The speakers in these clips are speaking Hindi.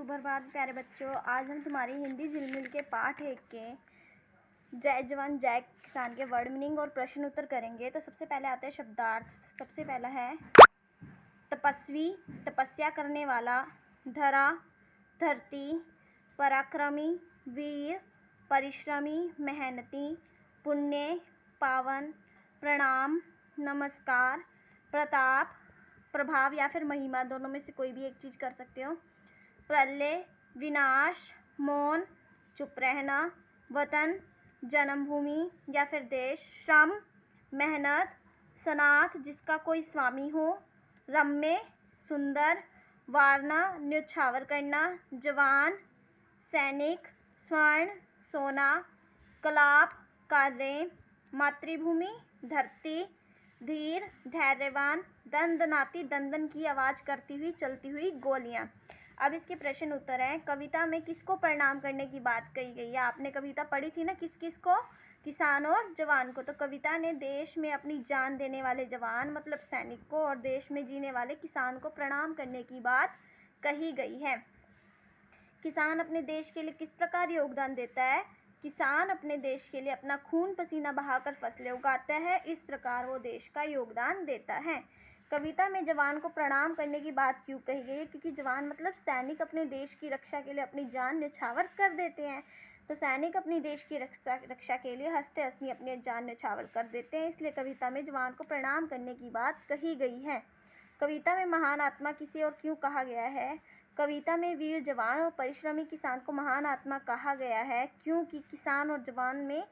सुप्रभात प्यारे बच्चों। आज हम तुम्हारी हिंदी झिलमिल के पाठ 1 के जय जवान जय किसान के वर्ड मीनिंग और प्रश्न उत्तर करेंगे। तो सबसे पहले आते हैं शब्दार्थ। सबसे पहला है तपस्वी, तपस्या करने वाला, धरा, धरती, पराक्रमी, वीर, परिश्रमी, मेहनती, पुण्य, पावन, प्रणाम, नमस्कार, प्रताप, प्रभाव या फिर महिमा, दोनों में से कोई भी एक चीज़ कर सकते हो। प्रलय, विनाश, मौन, चुप रहना, वतन, जन्मभूमि या फिर देश, श्रम, मेहनत, सनाथ जिसका कोई स्वामी हो, रम्य, सुंदर, वारना, न्यौछावर करना, जवान, सैनिक, स्वर्ण, सोना, कलाप, कार्य, मातृभूमि, धरती, धीर, धैर्यवान, दंदनाती, दंदन की आवाज़ करती हुई चलती हुई गोलियां। अब इसके प्रश्न उत्तर हैं। कविता में किसको प्रणाम करने की बात कही गई है? आपने कविता पढ़ी थी ना, किस किस को? किसान और जवान को। तो कविता ने देश में अपनी जान देने वाले जवान मतलब सैनिक को और देश में जीने वाले किसान को प्रणाम करने की बात कही गई है। किसान अपने देश के लिए किस प्रकार योगदान देता है? किसान अपने देश के लिए अपना खून पसीना बहाकर फसलें उगाता है, इस प्रकार वो देश का योगदान देता है। कविता में जवान को प्रणाम करने की बात क्यों कही गई है? क्योंकि जवान मतलब सैनिक अपने देश की रक्षा के लिए अपनी जान न्यौछावर कर देते हैं। तो सैनिक अपनी देश की रक्षा के लिए हंसते हंसते अपनी जान न्यौछावर कर देते हैं, इसलिए कविता में जवान को प्रणाम करने की बात कही गई है। कविता में महान आत्मा किसे और क्यों कहा गया है? कविता में वीर जवान और परिश्रमी किसान को महान आत्मा कहा गया है क्योंकि किसान और जवान में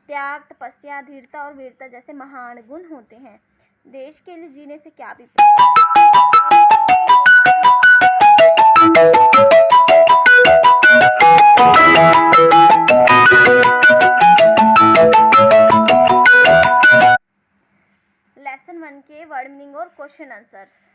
त्याग, तपस्या, धीरता और वीरता जैसे महान गुण होते हैं। देश के लिए जीने से क्या अभिप्राय? लेसन 1 के वर्ड मीनिंग और क्वेश्चन आंसर्स।